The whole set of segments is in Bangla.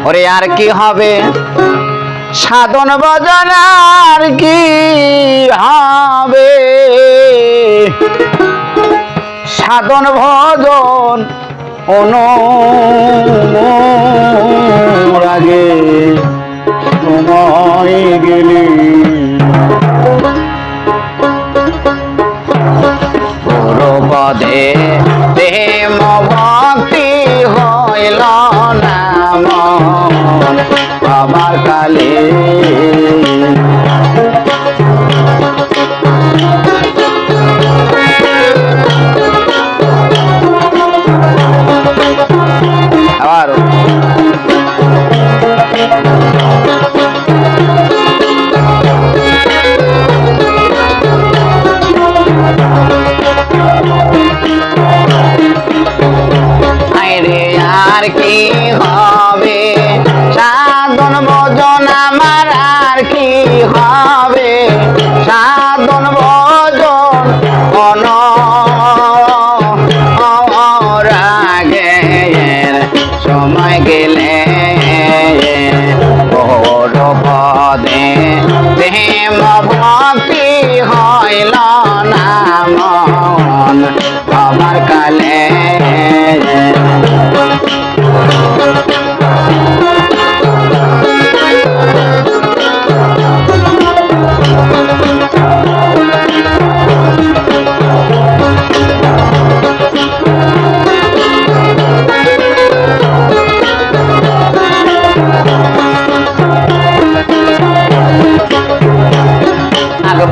ওরে আর কি হবে সাধন ভজন আর কি হবে সাধন ভজন অনুরাগে সময় গেলে পদে প্রেম ভক্তি হইল না মন আমার কালে আবার আর কি হবে সাধন ভজন আমার আর কি হবে সাধন ভজন অনুরাগে সময় গেলে বড় পদে প্রেম ভক্তি হইল না মন আমার কালে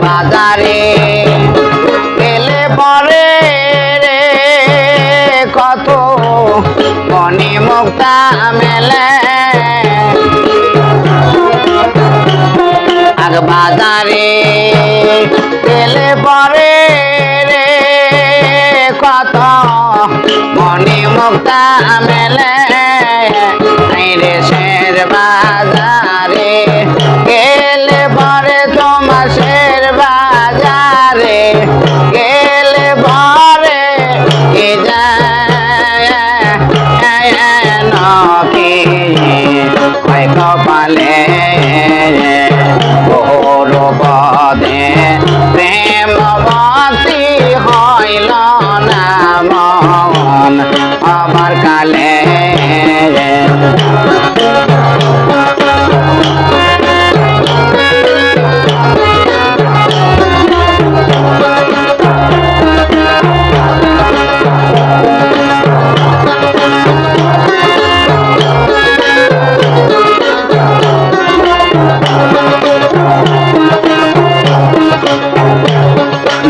বাজারে গেলে পরে রে কত মনি মুক্তা মেলে আগ বাজারে গেলে পরে রে কত মনি মুক্তা মেলে রে শের বাজারে গেলে পরে তোমার শের বাজারে গেলে পরে কি যায় নকি হয় কপালে বড় পদে প্রেম ভক্তি হইল না মন আমার কালে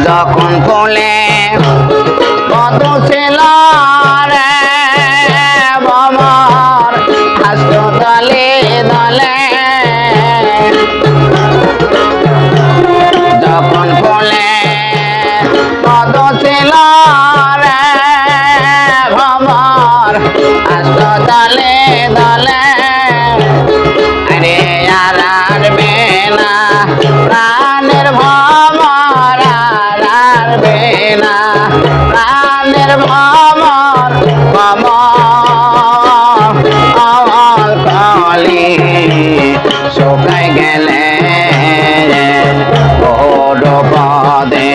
যখন ফুলে কত ছিল রে বাবার হাসপাতালে দলে যখন ফুলে কত ছিল রে বাবার হাসপাতালে দলে আরে আর বেনা প্রাণের ভ্রমর আর বেনা প্রাণের ভ্রমর ভ্রমর কলি শুকাই গেলে বড় পদে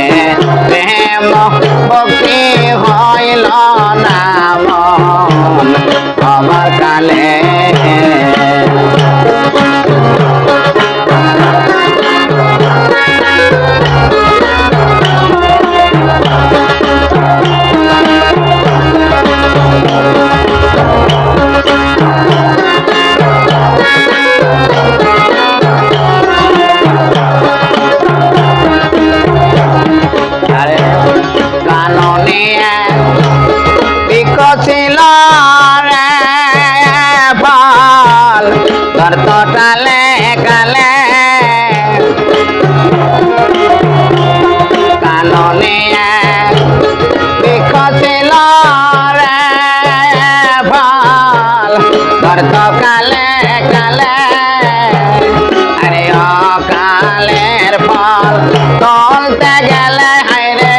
প্রেম ভক্তি হইল না মন আমার কালে ছিল রে ফল তোর তোটালে কালে কাননে বৃক্ষ ছিল রে ফল তোর তো কালে কালে আরে অকালের ফল তোলতে গেলে হাইরে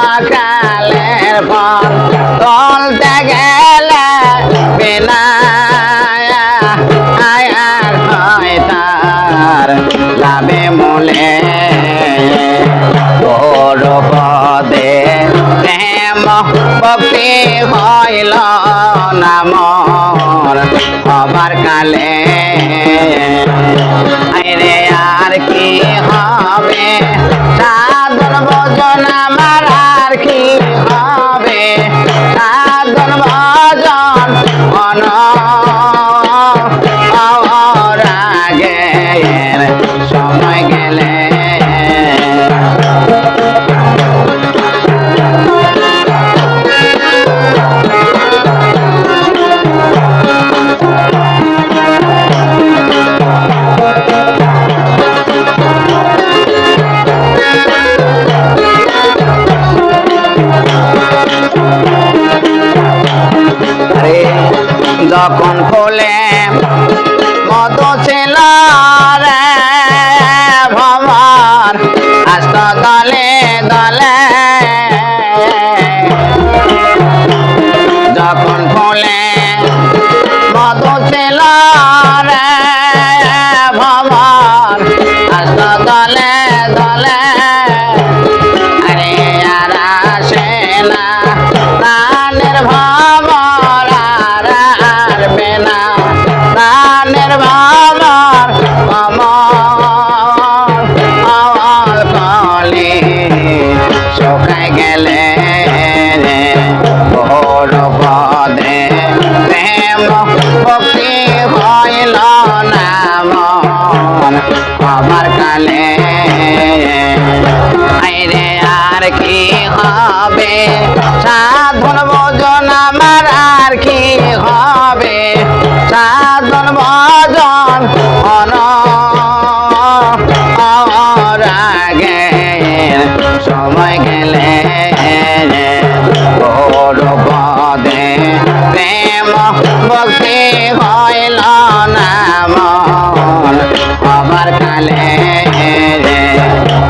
অকালের ফল তোলতে গেলে বিনা হইল না মন হবার কালে আরে আর কি হবে সাধন ভজন আমার আর কি হবে সাধন ভজন অনরাগের সময় গেলে যখন ফুলে মত ছিল রে ভ্রমর আস্ত দলে দলে যখন ফুলে মত ছিল রে ভ্রমর আস্ত দলে দলে আরে আর আসে না প্রাণের ভ্রমর না প্রাণের ভাবার আমার কলে শুকাই গেলে বড় পদে প্রেম ভক্তি হইল না মন আমার কালে আইরে আর কি হবে সাধন ভজন আমার আর কি হবে সাধন ভজন অনরাগের সময় গেলে বড় পদে প্রেম ভক্তি হইল না মন হবার কালে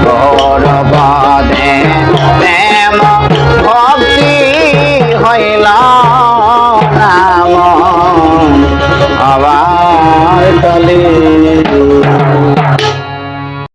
বড় পদে প্রেম ভক্তি হইল